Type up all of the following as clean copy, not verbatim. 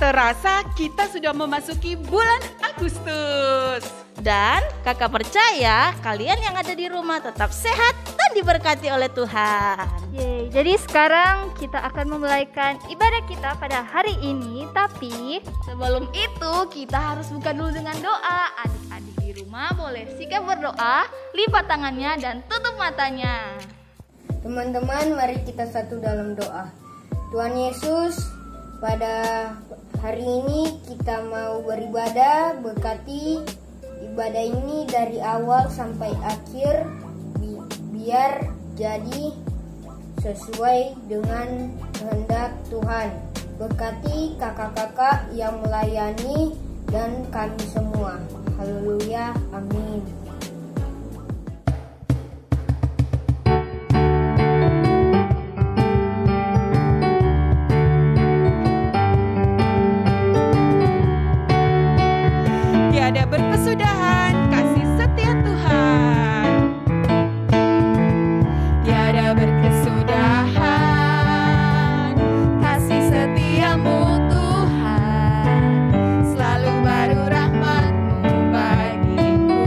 terasa kita sudah memasuki bulan Agustus. Dan kakak percaya kalian yang ada di rumah tetap sehat dan diberkati oleh Tuhan. Yeay, jadi sekarang kita akan memulaikan ibadah kita pada hari ini. Tapi sebelum itu kita harus buka dulu dengan doa. Adik-adik di rumah boleh sikap berdoa, lipat tangannya dan tutup matanya. Teman-teman, mari kita satu dalam doa. Tuhan Yesus, pada hari ini kita mau beribadah, berkati ibadah ini dari awal sampai akhir, biar jadi sesuai dengan kehendak Tuhan. Berkati kakak-kakak yang melayani dan kami semua. Haleluya, amin. Tiada berkesudahan kasih setia Tuhan. Tiada berkesudahan kasih setiamu Tuhan. Selalu baru rahmat-Mu bagiku.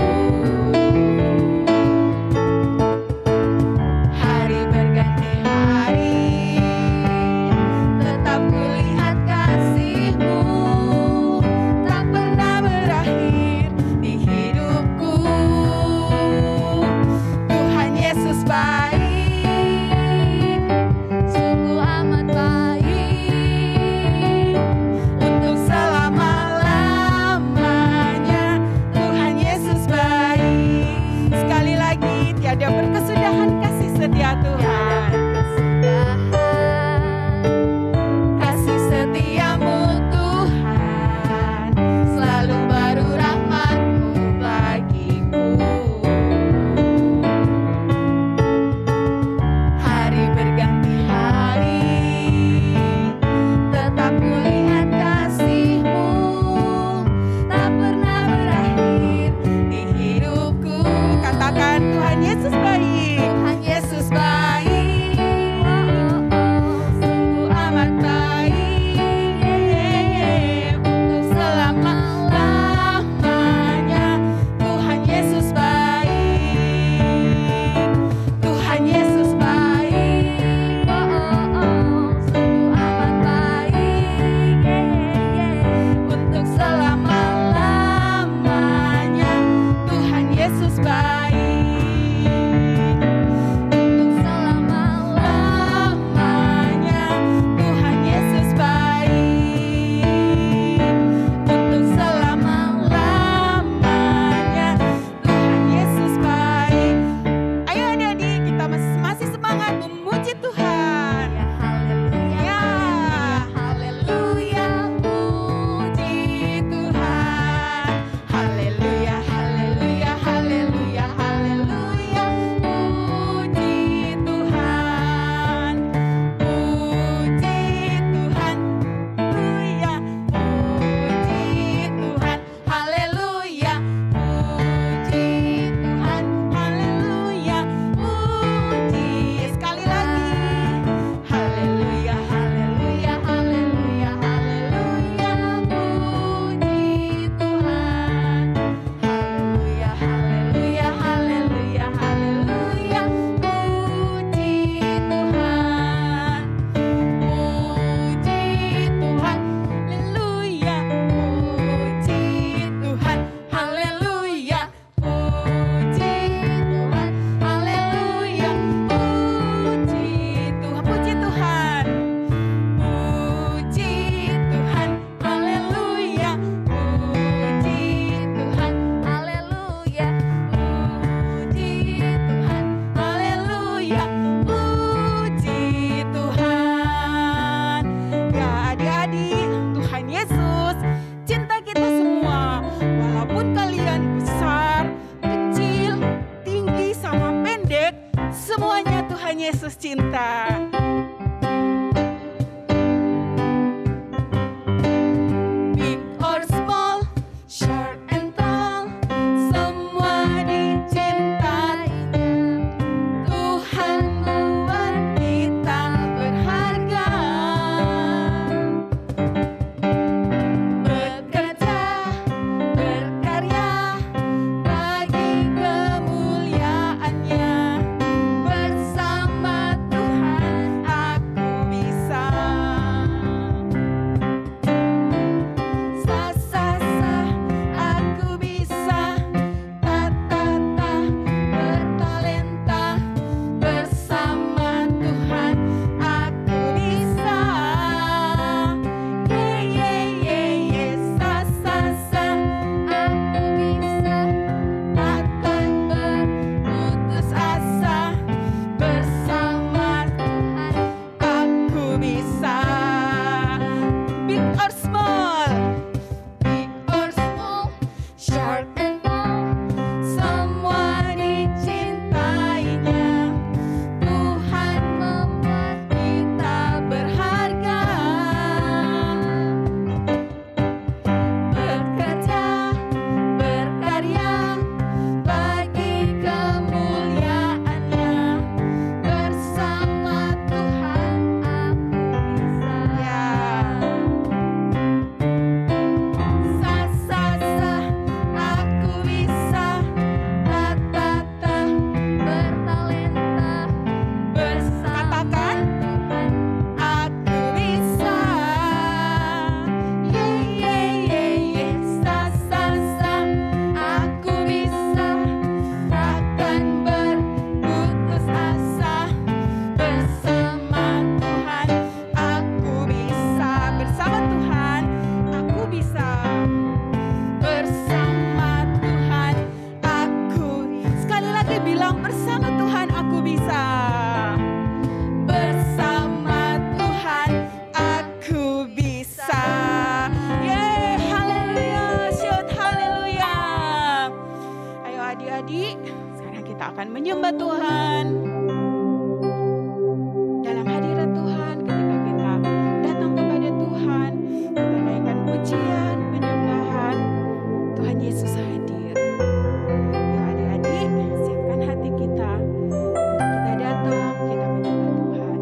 kita akan menyembah Tuhan. Dalam hadirat Tuhan, ketika kita datang kepada Tuhan, kita naikkan pujian, penyembahan, Tuhan Yesus hadir. Ya adik-adik, siapkan hati kita untuk kita datang, kita menyembah Tuhan.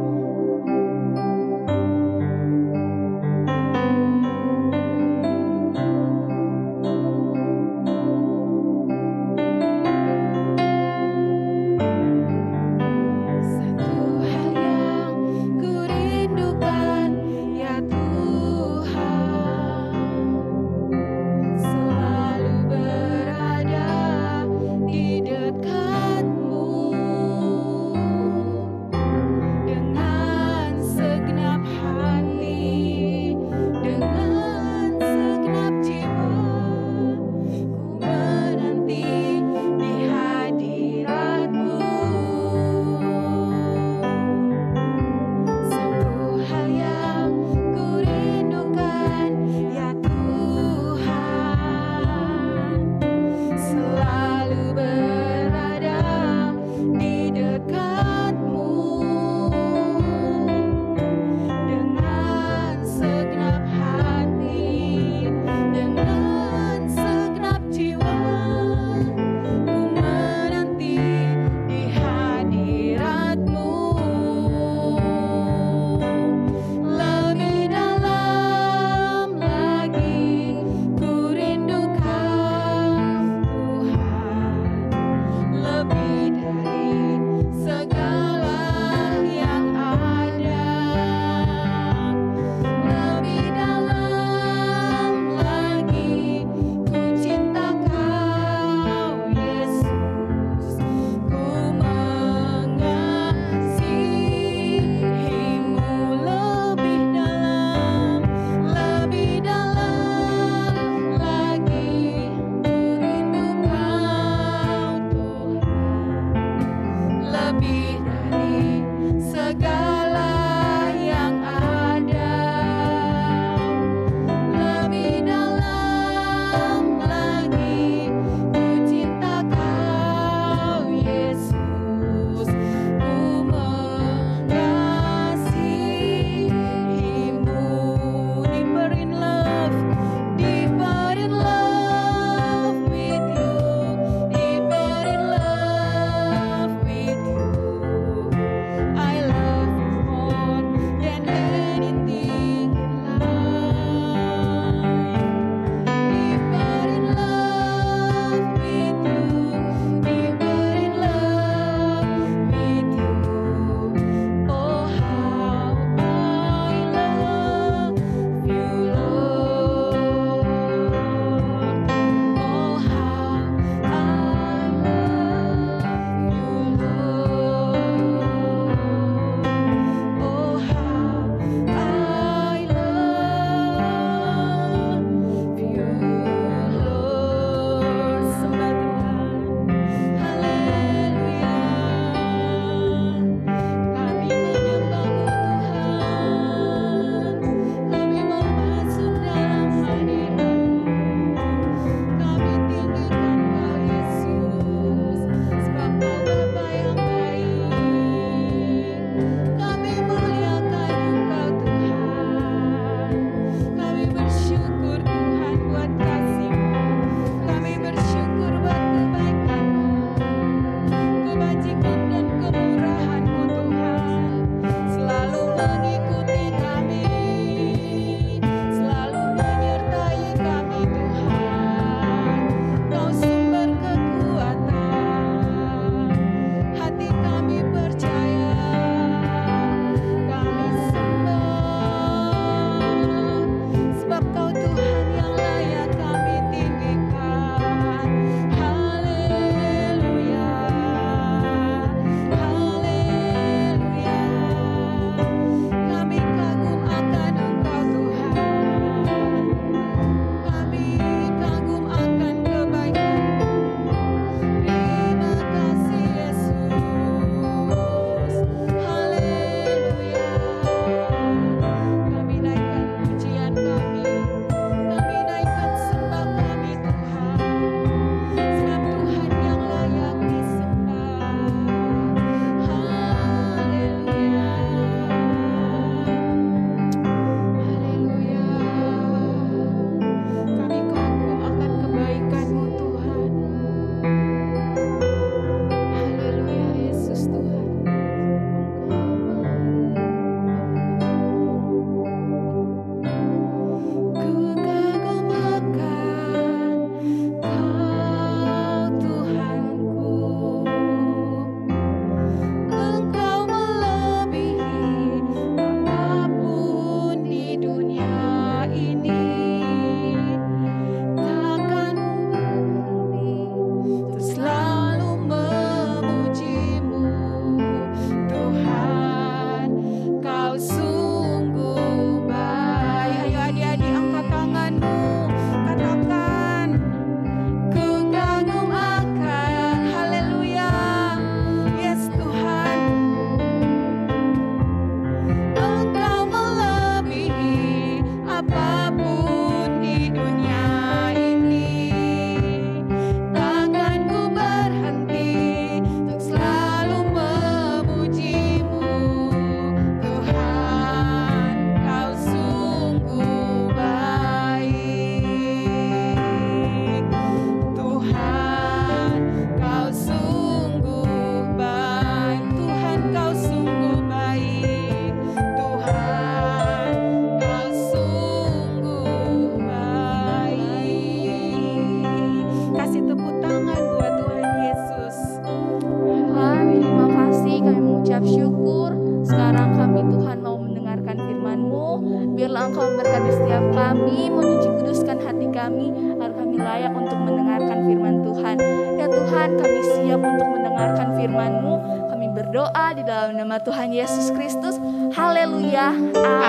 kami, mencuci kuduskan hati kami, agar kami layak untuk mendengarkan firman Tuhan. Ya Tuhan, kami siap untuk mendengarkan firman-Mu. Kami berdoa di dalam nama Tuhan Yesus Kristus. Haleluya.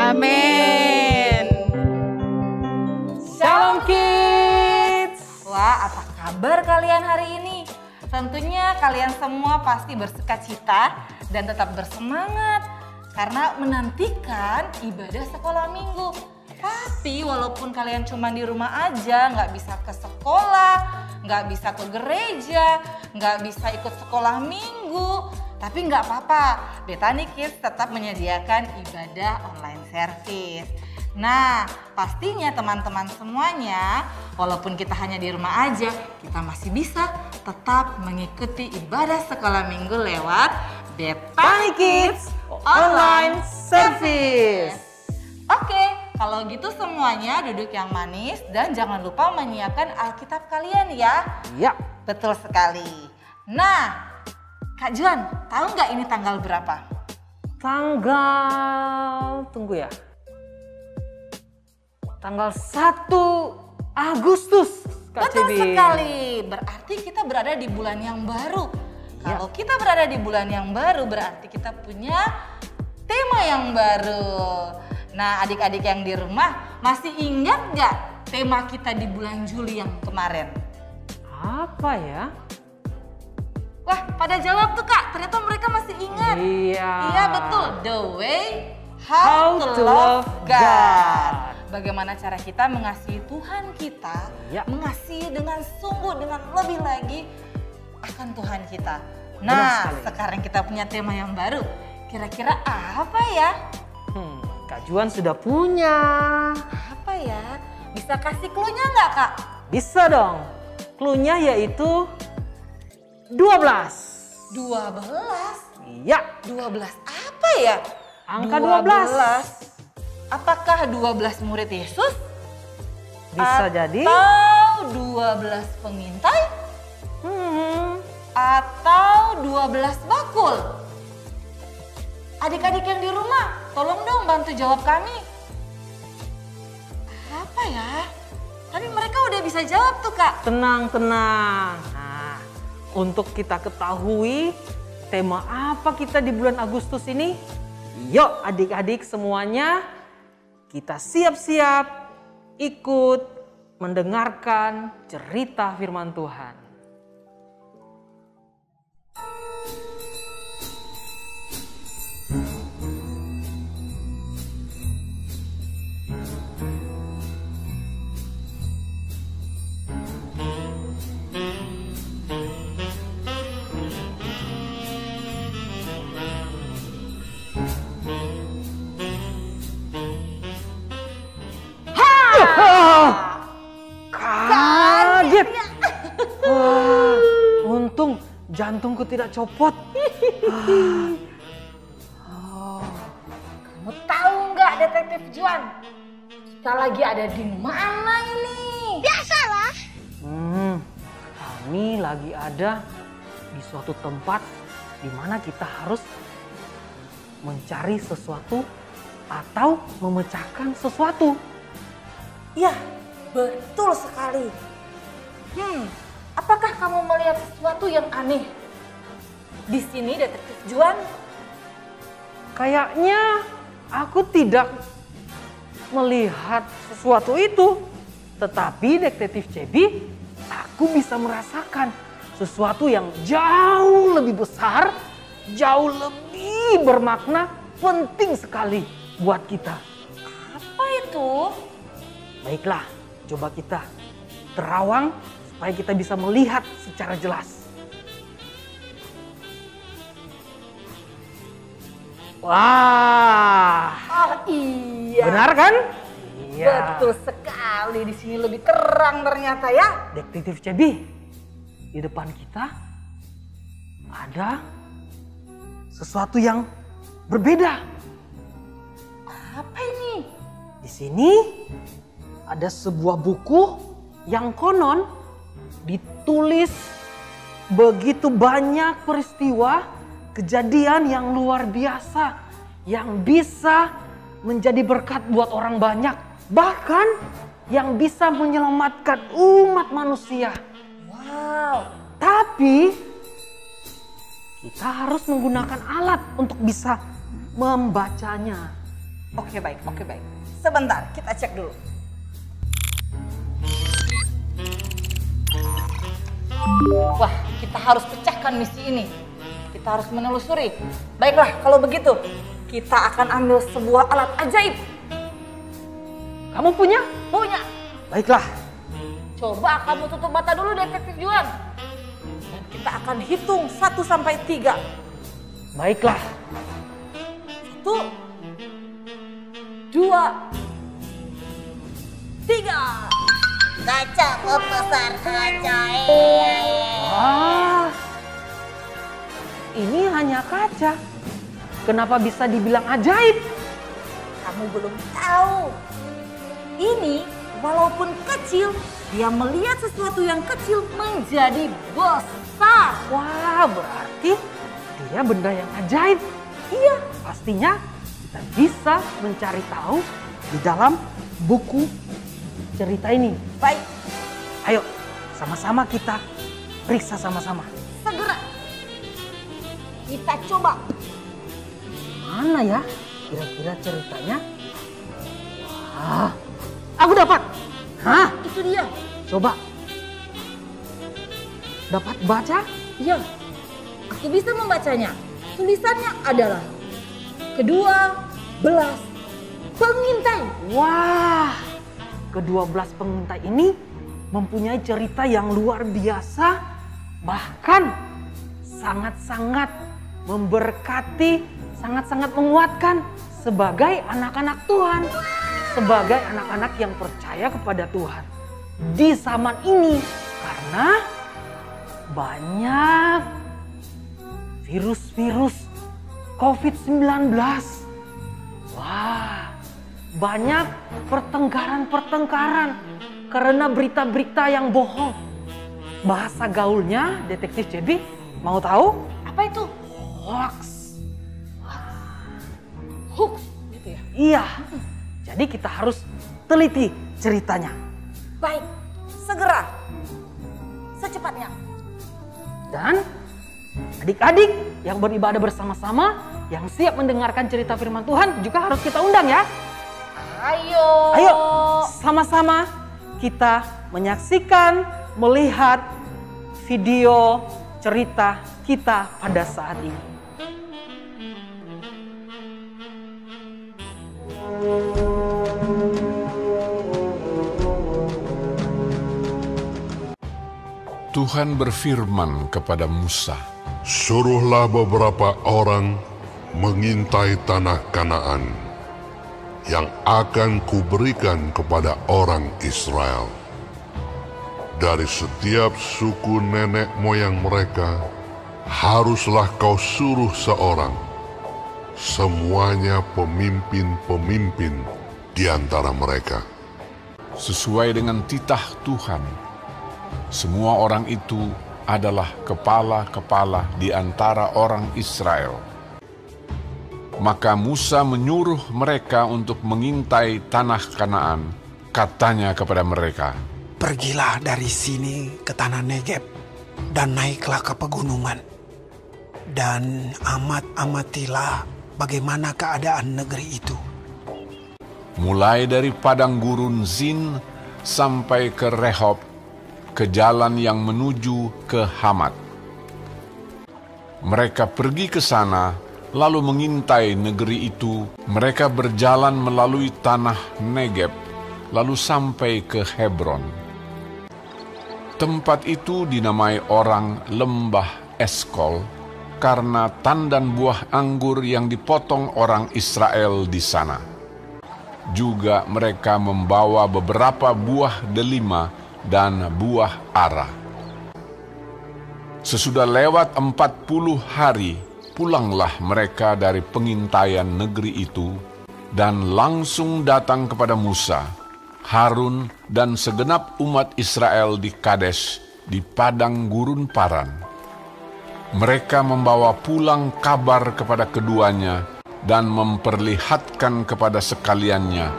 Amin. Shalom Kids. Wah, apa kabar kalian hari ini? Tentunya kalian semua pasti bersukacita dan tetap bersemangat karena menantikan ibadah sekolah minggu. Tapi walaupun kalian cuma di rumah aja, nggak bisa ke sekolah, nggak bisa ke gereja, nggak bisa ikut sekolah minggu, tapi nggak apa-apa, Bethany Kids tetap menyediakan ibadah online service. Nah, pastinya teman-teman semuanya, walaupun kita hanya di rumah aja, kita masih bisa tetap mengikuti ibadah sekolah minggu lewat Bethany Kids Online Service. Oke, kalau gitu semuanya duduk yang manis dan jangan lupa menyiapkan Alkitab kalian ya. Ya, Betul sekali. Nah, Kak Juan, tahu nggak ini tanggal berapa? tunggu ya. Tanggal 1 Agustus, Kak Betul Cebi. sekali, berarti kita berada di bulan yang baru. Ya. Kalau kita berada di bulan yang baru berarti kita punya tema yang baru. Nah, adik-adik yang di rumah masih ingat nggak tema kita di bulan Juli yang kemarin? Apa ya? Wah, pada jawab tuh Kak, ternyata mereka masih ingat. Iya. Iya betul, the way how to love God. Bagaimana cara kita mengasihi Tuhan kita, Ya. mengasihi dengan sungguh, dengan lebih lagi akan Tuhan kita. Benar Nah, sekali. sekarang kita punya tema yang baru. Kira-kira apa ya? Kak Juan sudah punya. Apa ya? Bisa kasih clue-nya nggak Kak? Bisa dong. Cluenya yaitu 12. 12? Iya, 12 apa ya? angka 12. Apakah 12 murid Yesus? Bisa jadi. Atau 12 pengintai? Atau 12 bakul? Adik-adik yang di rumah, tolong dong bantu jawab kami. Apa ya? Tapi mereka udah bisa jawab tuh Kak. Tenang. Nah, untuk kita ketahui tema apa kita di bulan Agustus ini, yuk adik-adik semuanya kita siap-siap ikut mendengarkan cerita firman Tuhan. Kaget. Wah, untung jantungku tidak copot. Kamu tahu nggak Detektif Juan? Kita lagi ada di mana ini? Kami lagi ada di suatu tempat di mana kita harus mencari sesuatu atau memecahkan sesuatu. Ya, betul sekali. Apakah kamu melihat sesuatu yang aneh di sini, Detektif Juan? Kayaknya aku tidak melihat sesuatu itu. Tetapi Detektif Cebi, aku bisa merasakan sesuatu yang jauh lebih besar, jauh lebih bermakna, penting sekali buat kita. Apa itu? Baiklah, coba kita terawang supaya kita bisa melihat secara jelas. Wah, Oh iya, benar kan? Iya. betul sekali. Di sini lebih terang ternyata ya. Detektif Cebi, di depan kita ada sesuatu yang berbeda. Apa ini? Di sini ada sebuah buku yang konon ditulis begitu banyak peristiwa, kejadian yang luar biasa yang bisa menjadi berkat buat orang banyak bahkan yang bisa menyelamatkan umat manusia. Wow. Tapi kita harus menggunakan alat untuk bisa membacanya. Oke baik. Sebentar, kita cek dulu. Wah, kita harus pecahkan misi ini. Kita harus menelusuri. Baiklah, kalau begitu, kita akan ambil sebuah alat ajaib. Kamu punya? Punya. Baiklah. Coba kamu tutup mata dulu, Detektif Juan. Dan kita akan hitung 1 sampai 3. Baiklah. 1, 2, 3. Kaca pembesar ajaib. Wah, ini hanya kaca. Kenapa bisa dibilang ajaib? Kamu belum tahu. Ini walaupun kecil, dia melihat sesuatu yang kecil menjadi besar. Wah, berarti dia benda yang ajaib. Iya, pastinya kita bisa mencari tahu di dalam buku cerita ini. Baik, Ayo, sama-sama kita periksa sama-sama. segera. Kita coba. Mana ya kira-kira ceritanya? Wah, aku dapat. Hah? Itu dia. Coba. Dapat baca? Iya, aku bisa membacanya. Tulisannya adalah kedua belas pengintai. Wah, kedua belas pengintai ini mempunyai cerita yang luar biasa, bahkan sangat-sangat memberkati, sangat-sangat menguatkan sebagai anak-anak Tuhan, sebagai anak-anak yang percaya kepada Tuhan di zaman ini, karena banyak virus-virus COVID-19. Wah, banyak pertengkaran karena berita-berita yang bohong. Bahasa gaulnya Detektif JB mau tahu? Apa itu? Hoax. Hoax gitu ya. Iya. Jadi kita harus teliti ceritanya. Baik, segera. Secepatnya. Dan adik-adik yang beribadah bersama-sama, yang siap mendengarkan cerita firman Tuhan juga harus kita undang ya. Ayo, sama-sama kita menyaksikan, melihat video cerita kita pada saat ini. Tuhan berfirman kepada Musa, Suruhlah beberapa orang mengintai tanah Kanaan yang akan kuberikan kepada orang Israel. Dari setiap suku nenek moyang mereka, haruslah kau suruh seorang, semuanya pemimpin-pemimpin di antara mereka. sesuai dengan titah Tuhan. Semua orang itu adalah kepala-kepala di antara orang Israel. Maka Musa menyuruh mereka untuk mengintai tanah Kanaan. Katanya kepada mereka, Pergilah dari sini ke tanah Negeb dan naiklah ke pegunungan. Dan amatilah bagaimana keadaan negeri itu. mulai dari padang gurun Zin sampai ke Rehob, ke jalan yang menuju ke Hamat. Mereka pergi ke sana, lalu mengintai negeri itu. Mereka berjalan melalui tanah Negeb, lalu sampai ke Hebron. Tempat itu dinamai orang Lembah Eskol, karena tandan buah anggur yang dipotong orang Israel di sana. Juga mereka membawa beberapa buah delima dan buah ara. Sesudah lewat 40 hari, pulanglah mereka dari pengintaian negeri itu dan langsung datang kepada Musa, Harun, dan segenap umat Israel di Kades, di padang gurun Paran. Mereka membawa pulang kabar kepada keduanya dan memperlihatkan kepada sekaliannya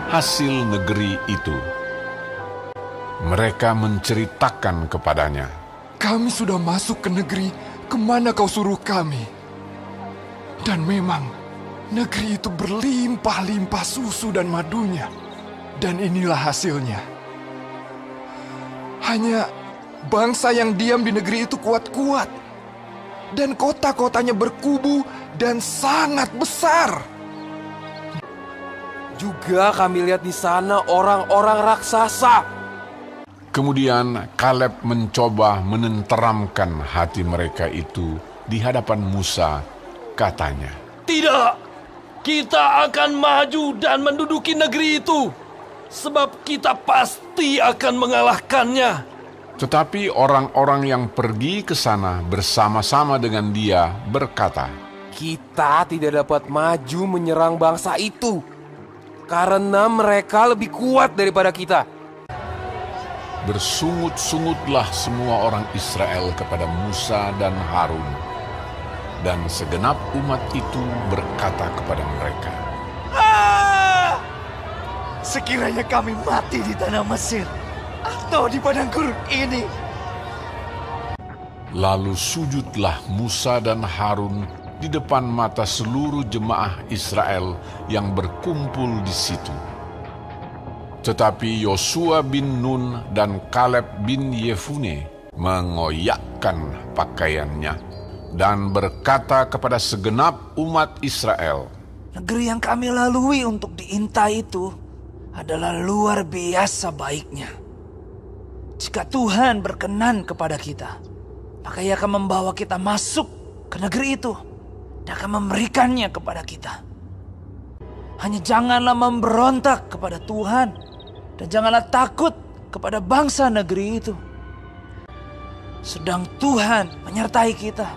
hasil negeri itu. Mereka menceritakan kepadanya, "Kami sudah masuk ke negeri kemana kau suruh kami. Dan memang negeri itu berlimpah-limpah susu dan madunya. Dan inilah hasilnya. Hanya bangsa yang diam di negeri itu kuat-kuat. Dan kota-kotanya berkubu dan sangat besar. Juga kami lihat di sana orang-orang raksasa." Kemudian Kaleb mencoba menenteramkan hati mereka itu di hadapan Musa. Katanya, "Tidak, kita akan maju dan menduduki negeri itu, sebab kita pasti akan mengalahkannya." Tetapi orang-orang yang pergi ke sana bersama-sama dengan dia berkata, "Kita tidak dapat maju menyerang bangsa itu, karena mereka lebih kuat daripada kita." Bersungut-sungutlah semua orang Israel kepada Musa dan Harun. Dan segenap umat itu berkata kepada mereka, Sekiranya kami mati di tanah Mesir atau di padang gurun ini." Lalu sujudlah Musa dan Harun di depan mata seluruh jemaah Israel yang berkumpul di situ. Tetapi Yosua bin Nun dan Kaleb bin Yefune mengoyakkan pakaiannya dan berkata kepada segenap umat Israel, "Negeri yang kami lalui untuk diintai itu adalah luar biasa baiknya. Jika Tuhan berkenan kepada kita, maka Ia akan membawa kita masuk ke negeri itu dan akan memberikannya kepada kita. Hanya janganlah memberontak kepada Tuhan dan janganlah takut kepada bangsa negeri itu. Sedang Tuhan menyertai kita."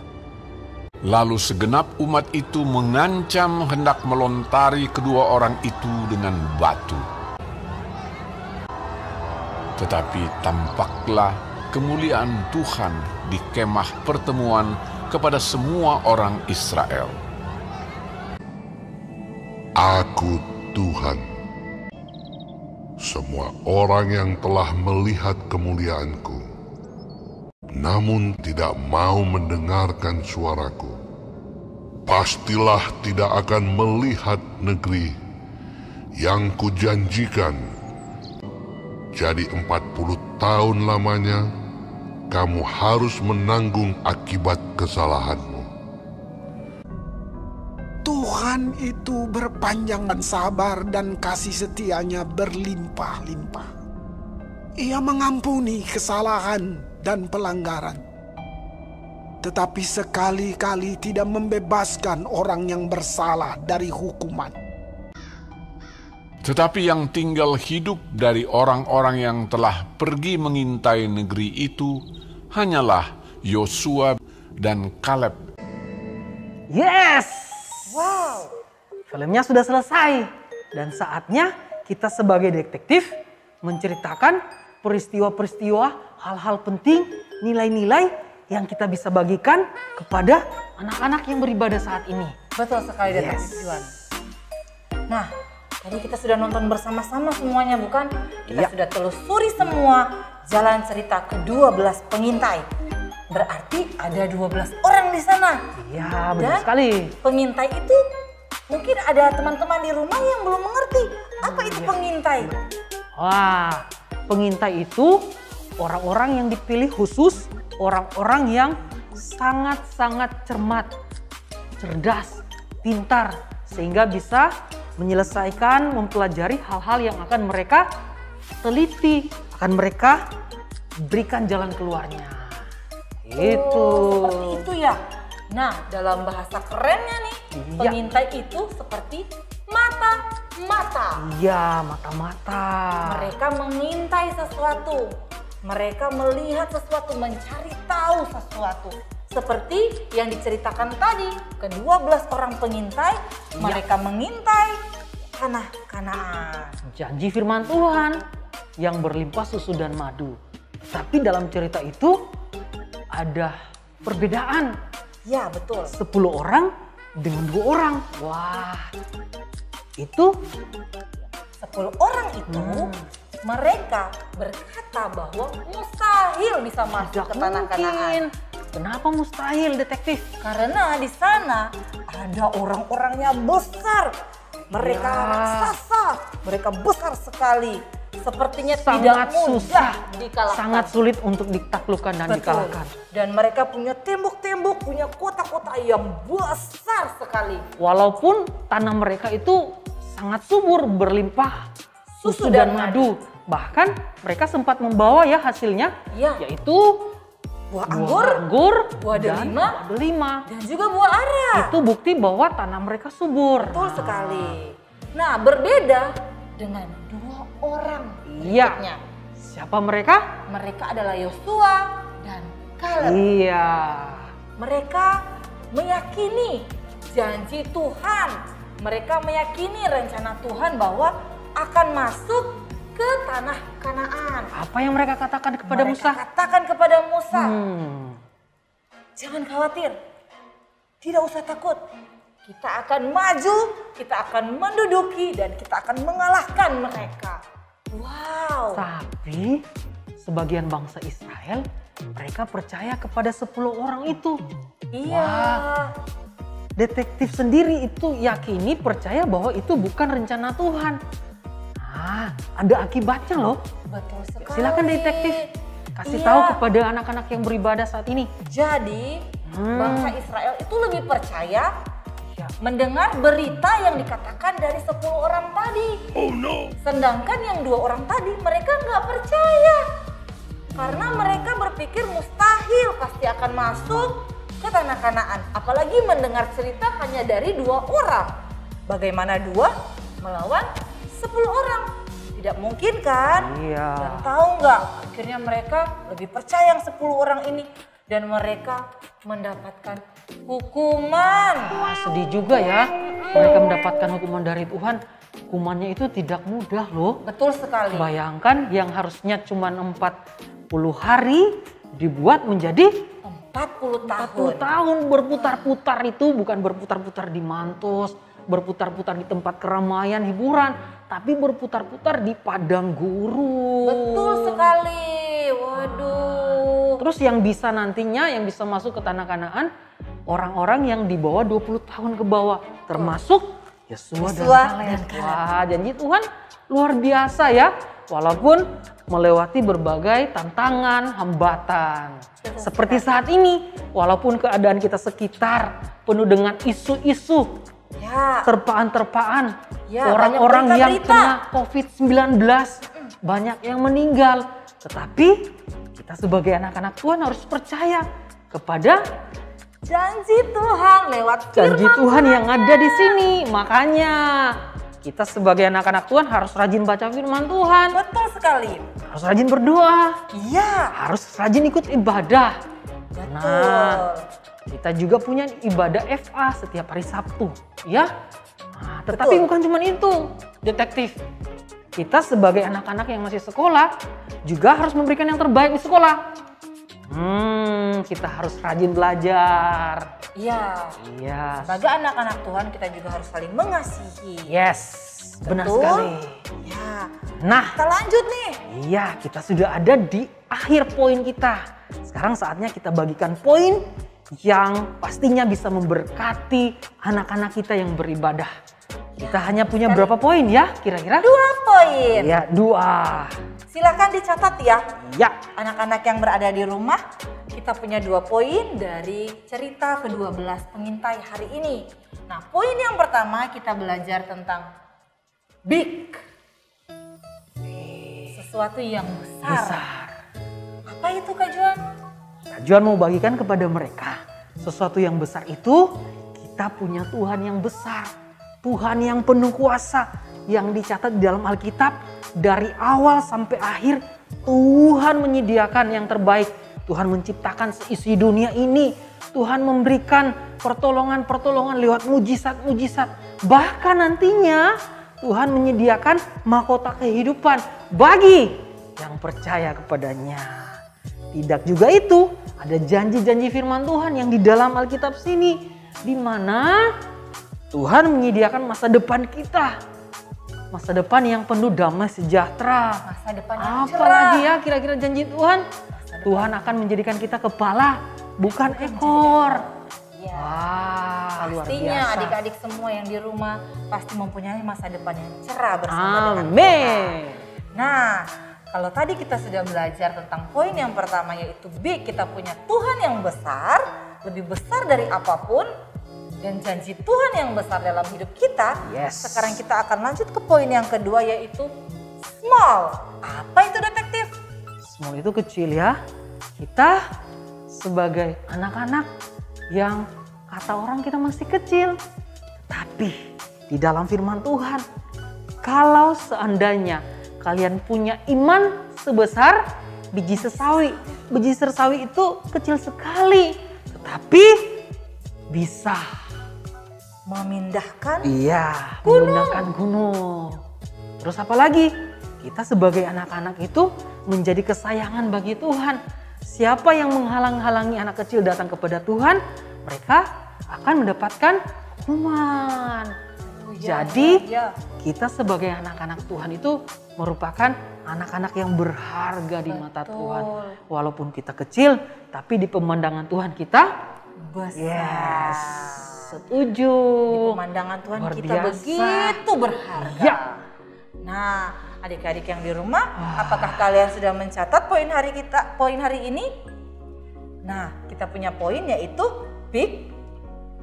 Lalu segenap umat itu mengancam hendak melontari kedua orang itu dengan batu. Tetapi tampaklah kemuliaan Tuhan di kemah pertemuan kepada semua orang Israel. Aku Tuhan. Semua orang yang telah melihat kemuliaanku, namun tidak mau mendengarkan suaraku, pastilah tidak akan melihat negeri yang kujanjikan. Jadi 40 tahun lamanya, kamu harus menanggung akibat kesalahanmu. Tuhan itu berpanjang dan sabar dan kasih setianya berlimpah-limpah. Ia mengampuni kesalahan dan pelanggaran, tetapi sekali-kali tidak membebaskan orang yang bersalah dari hukuman. Tetapi yang tinggal hidup dari orang-orang yang telah pergi mengintai negeri itu hanyalah Yosua dan Kaleb. Yes! Wow. Filmnya sudah selesai dan saatnya kita sebagai detektif menceritakan peristiwa-peristiwa, hal-hal penting, nilai-nilai yang kita bisa bagikan kepada anak-anak yang beribadah saat ini. Betul sekali, Detektif Juan. Nah, tadi kita sudah nonton bersama-sama semuanya, bukan? Kita sudah telusuri semua jalan cerita ke-12 pengintai. Berarti ada 12 orang di sana. Iya, benar sekali. Pengintai itu mungkin ada teman-teman di rumah yang belum mengerti. Apa itu pengintai? Wah, pengintai itu orang-orang yang dipilih khusus, orang-orang yang sangat-sangat cermat, cerdas, pintar, sehingga bisa menyelesaikan, mempelajari hal-hal yang akan mereka teliti, akan mereka berikan jalan keluarnya. Itu. Seperti itu ya. Nah, dalam bahasa kerennya nih, pengintai itu seperti mata-mata. Iya, mata-mata. Mereka mengintai sesuatu. Mereka melihat sesuatu, mencari tahu sesuatu. Seperti yang diceritakan tadi, ke-12 orang pengintai, mereka mengintai tanah Kanaan. Janji firman Tuhan yang berlimpah susu dan madu. Tapi dalam cerita itu ada perbedaan. Ya, betul. 10 orang dengan 2 orang. Wah, itu 10 orang itu mereka berkata bahwa mustahil bisa masuk ke tanah Kanaan. Kenapa mustahil, detektif? Karena di sana ada orang-orangnya besar. Mereka raksasa, mereka besar sekali. Sepertinya tidak mudah dikalahkan. Sangat sulit untuk ditaklukkan dan dikalahkan. Dan mereka punya tembok-tembok, punya kota-kota yang besar sekali. Walaupun tanah mereka itu sangat subur, berlimpah susu dan madu. Bahkan mereka sempat membawa ya hasilnya, yaitu buah anggur, buah delima, dan juga buah ara. Itu bukti bahwa tanah mereka subur. Betul sekali. Nah, berbeda dengan 2 orang berikutnya. Siapa mereka? Mereka adalah Yosua dan Kaleb. Iya. Mereka meyakini janji Tuhan. Mereka meyakini rencana Tuhan bahwa akan masuk ke tanah Kanaan. Apa yang mereka katakan kepada Musa? Katakan kepada Musa, jangan khawatir, tidak usah takut. Kita akan maju, kita akan menduduki, dan kita akan mengalahkan mereka. Wow. Tapi sebagian bangsa Israel, mereka percaya kepada 10 orang itu. Iya. Wah. Detektif sendiri itu yakini percaya bahwa itu bukan rencana Tuhan. Ada akibatnya loh. Betul sekali. Silakan detektif kasih tahu kepada anak-anak yang beribadah saat ini. Jadi bangsa Israel itu lebih percaya mendengar berita yang dikatakan dari 10 orang tadi. Oh no. Sedangkan yang 2 orang tadi mereka nggak percaya. Karena mereka berpikir mustahil pasti akan masuk ke tanah Kanaan. Apalagi mendengar cerita hanya dari 2 orang. Bagaimana 2 melawan 10 orang? Tidak mungkin kan? Iya. Dan tahu nggak? Akhirnya mereka lebih percaya yang 10 orang ini. Dan mereka mendapatkan hukuman. Wah, sedih juga ya. Mereka mendapatkan hukuman dari Tuhan. Hukumannya itu tidak mudah loh. Betul sekali. Bayangkan yang harusnya cuma 40 hari dibuat menjadi 40 tahun. 40 tahun berputar-putar itu bukan berputar-putar di mantos, berputar-putar di tempat keramaian hiburan, tapi berputar-putar di padang gurun. Betul sekali. Waduh. Terus yang bisa nantinya yang bisa masuk ke tanah Kanaan orang-orang yang di bawah 20 tahun ke bawah, termasuk Yosua dan Kaleb. Wah, janji Tuhan luar biasa ya. Walaupun melewati berbagai tantangan, hambatan. Seperti saat ini, walaupun keadaan kita sekitar penuh dengan isu-isu, terpaan-terpaan, orang-orang yang kena COVID-19, banyak yang meninggal. Tetapi kita sebagai anak-anak Tuhan harus percaya kepada janji Tuhan lewat janji Tuhan yang ada di sini. Makanya kita sebagai anak-anak Tuhan harus rajin baca firman Tuhan. Betul sekali. Harus rajin berdoa. Iya. Harus rajin ikut ibadah. Betul. Nah, kita juga punya ibadah FA setiap hari Sabtu, ya. Nah, tetapi bukan cuma itu, detektif. Kita sebagai anak-anak yang masih sekolah juga harus memberikan yang terbaik di sekolah. Kita harus rajin belajar. Iya. Iya. Sebagai anak-anak Tuhan kita juga harus saling mengasihi. Yes, benar sekali. Ya. Nah, kita lanjut nih. Iya, kita sudah ada di akhir poin kita. Sekarang saatnya kita bagikan poin yang pastinya bisa memberkati anak-anak kita yang beribadah. Kita hanya punya berapa poin ya kira-kira? 2 poin. Ya, 2. Silakan dicatat ya. Ya. Anak-anak yang berada di rumah, kita punya 2 poin dari cerita ke-12 pengintai hari ini. Nah, poin yang pertama kita belajar tentang big. Sesuatu yang besar. Apa itu Kak Juan? Kak Juan mau bagikan kepada mereka. Sesuatu yang besar itu kita punya Tuhan yang besar. Tuhan yang penuh kuasa yang dicatat di dalam Alkitab dari awal sampai akhir Tuhan menyediakan yang terbaik. Tuhan menciptakan seisi dunia ini. Tuhan memberikan pertolongan-pertolongan lewat mujizat-mujizat. Bahkan nantinya Tuhan menyediakan mahkota kehidupan bagi yang percaya kepadanya. Tidak juga itu, ada janji-janji firman Tuhan yang di dalam Alkitab sini, di mana Tuhan menyediakan masa depan kita. masa depan yang penuh damai sejahtera. Masa depan yang cerah. Apalagi ya kira-kira janji Tuhan? Tuhan akan menjadikan kita kepala, bukan ekor. Ya. Wah, luar Pastinya biasa. adik-adik semua yang di rumah pasti mempunyai masa depan yang cerah bersama dengan Tuhan. Amin. Nah, kalau tadi kita sudah belajar tentang poin yang pertama yaitu big, kita punya Tuhan yang besar, lebih besar dari apapun, dan janji Tuhan yang besar dalam hidup kita. Yes. Sekarang kita akan lanjut ke poin yang kedua yaitu small. Apa itu detektif? Small itu kecil ya. Kita sebagai anak-anak yang kata orang kita masih kecil. Tapi di dalam firman Tuhan, kalau seandainya kalian punya iman sebesar biji sesawi. Biji sesawi itu kecil sekali, tetapi bisa memindahkan memindahkan gunung. Terus apa lagi? Kita sebagai anak-anak itu menjadi kesayangan bagi Tuhan. Siapa yang menghalang-halangi anak kecil datang kepada Tuhan, mereka akan mendapatkan hukuman. Jadi kita sebagai anak-anak Tuhan itu merupakan anak-anak yang berharga di mata Tuhan. Walaupun kita kecil, tapi di pemandangan Tuhan kita besar. Yes, setuju. Di pemandangan Tuhan Luar kita biasa. begitu berharga. Ya. Nah, adik-adik yang di rumah, apakah kalian sudah mencatat poin hari ini? Nah, kita punya poin yaitu big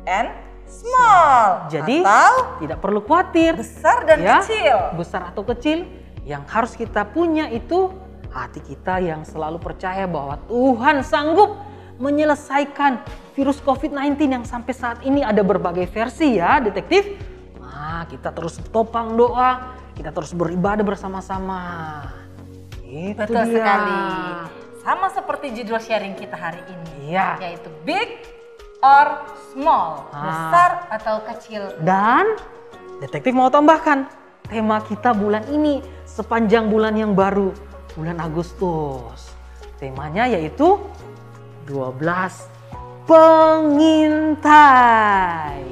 and small. Jadi atau tidak perlu khawatir. Besar dan kecil. Besar atau kecil, yang harus kita punya itu hati kita yang selalu percaya bahwa Tuhan sanggup menyelesaikan virus COVID-19 yang sampai saat ini ada berbagai versi ya detektif. Nah, kita terus topang doa, kita terus beribadah bersama-sama. Itu Betul dia. sekali. Sama seperti judul sharing kita hari ini, Iya. yaitu big or small, besar atau kecil. Dan detektif mau tambahkan tema kita bulan ini sepanjang bulan yang baru, bulan Agustus. Temanya yaitu 12 pengintai.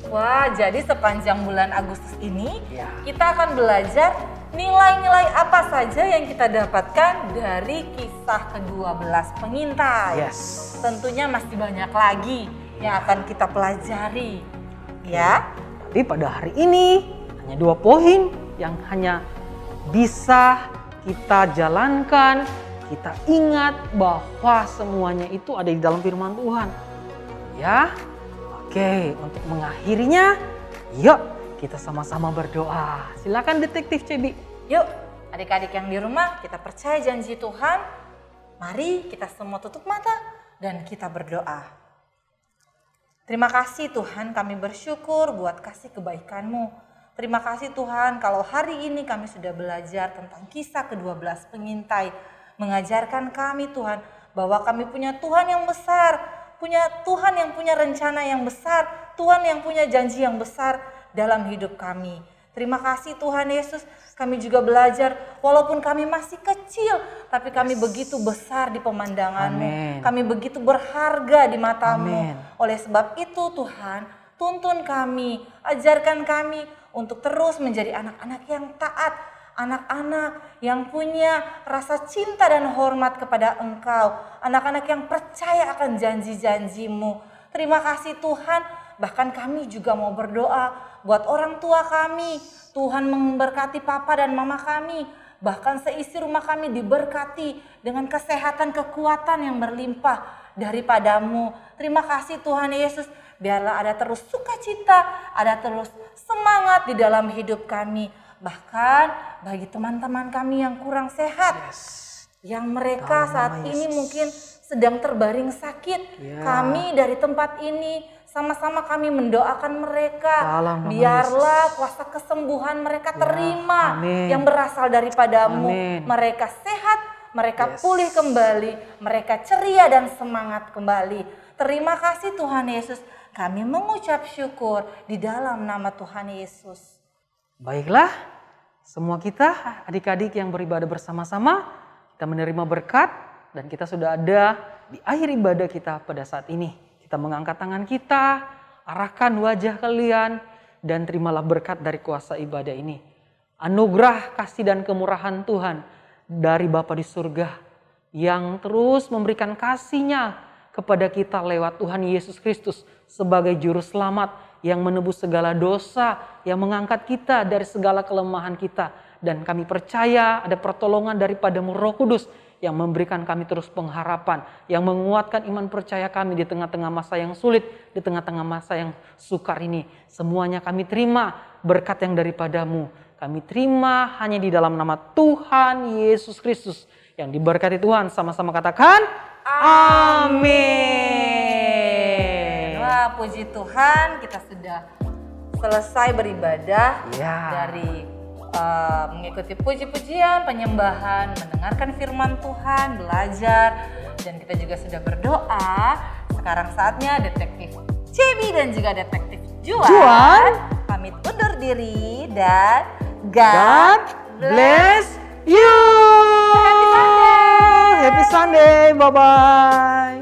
Wah, jadi sepanjang bulan Agustus ini kita akan belajar nilai-nilai apa saja yang kita dapatkan dari kisah ke-12 pengintai. Yes. Tentunya masih banyak lagi yang akan kita pelajari. Ya. Tapi pada hari ini hanya 2 poin yang hanya bisa kita jalankan. Kita ingat bahwa semuanya itu ada di dalam firman Tuhan. Ya. Oke, untuk mengakhirinya, yuk kita sama-sama berdoa. Silakan detektif Cebi. Yuk, adik-adik yang di rumah, kita percaya janji Tuhan. Mari kita semua tutup mata dan kita berdoa. Terima kasih Tuhan, kami bersyukur buat kasih kebaikan-Mu. Terima kasih Tuhan kalau hari ini kami sudah belajar tentang kisah ke-12 pengintai. Mengajarkan kami Tuhan bahwa kami punya Tuhan yang besar. Punya Tuhan yang punya rencana yang besar. Tuhan yang punya janji yang besar dalam hidup kami. Terima kasih Tuhan Yesus, kami juga belajar walaupun kami masih kecil, tapi kami begitu besar di pemandangan-Mu. Amin. Kami begitu berharga di mata-Mu. Amin. Oleh sebab itu Tuhan, tuntun kami, ajarkan kami untuk terus menjadi anak-anak yang taat, anak-anak yang punya rasa cinta dan hormat kepada Engkau, anak-anak yang percaya akan janji-janji-Mu. Terima kasih Tuhan, bahkan kami juga mau berdoa buat orang tua kami. Tuhan memberkati papa dan mama kami, bahkan seisi rumah kami diberkati dengan kesehatan, kekuatan yang berlimpah daripada-Mu. Terima kasih Tuhan Yesus, biarlah ada terus sukacita, ada terus semangat di dalam hidup kami. Bahkan bagi teman-teman kami yang kurang sehat, yang mereka saat ini mungkin sedang terbaring sakit, kami dari tempat ini sama-sama kami mendoakan mereka. Biarlah kuasa kesembuhan mereka terima yang berasal daripada-Mu. Mereka sehat, mereka pulih kembali, mereka ceria dan semangat kembali. Terima kasih Tuhan Yesus, kami mengucap syukur di dalam nama Tuhan Yesus. Baiklah, semua kita adik-adik yang beribadah bersama-sama, kita menerima berkat dan kita sudah ada di akhir ibadah kita pada saat ini. Kita mengangkat tangan kita, arahkan wajah kalian dan terimalah berkat dari kuasa ibadah ini. anugerah kasih dan kemurahan Tuhan dari Bapa di surga yang terus memberikan kasih-Nya kepada kita lewat Tuhan Yesus Kristus sebagai juru selamat yang menebus segala dosa, yang mengangkat kita dari segala kelemahan kita. Dan kami percaya ada pertolongan daripada-Mu Roh Kudus yang memberikan kami terus pengharapan, yang menguatkan iman percaya kami di tengah-tengah masa yang sulit, di tengah-tengah masa yang sukar ini. Semuanya kami terima berkat yang daripada-Mu. Kami terima hanya di dalam nama Tuhan Yesus Kristus yang diberkati Tuhan. Sama-sama katakan amin. Wah, puji Tuhan, kita sudah selesai beribadah dari mengikuti puji-pujian, penyembahan, mendengarkan firman Tuhan, belajar, dan kita juga sudah berdoa. Sekarang saatnya Detektif Cebi dan juga Detektif Juan pamit undur diri dan God bless you. Happy Sunday. Bye-bye.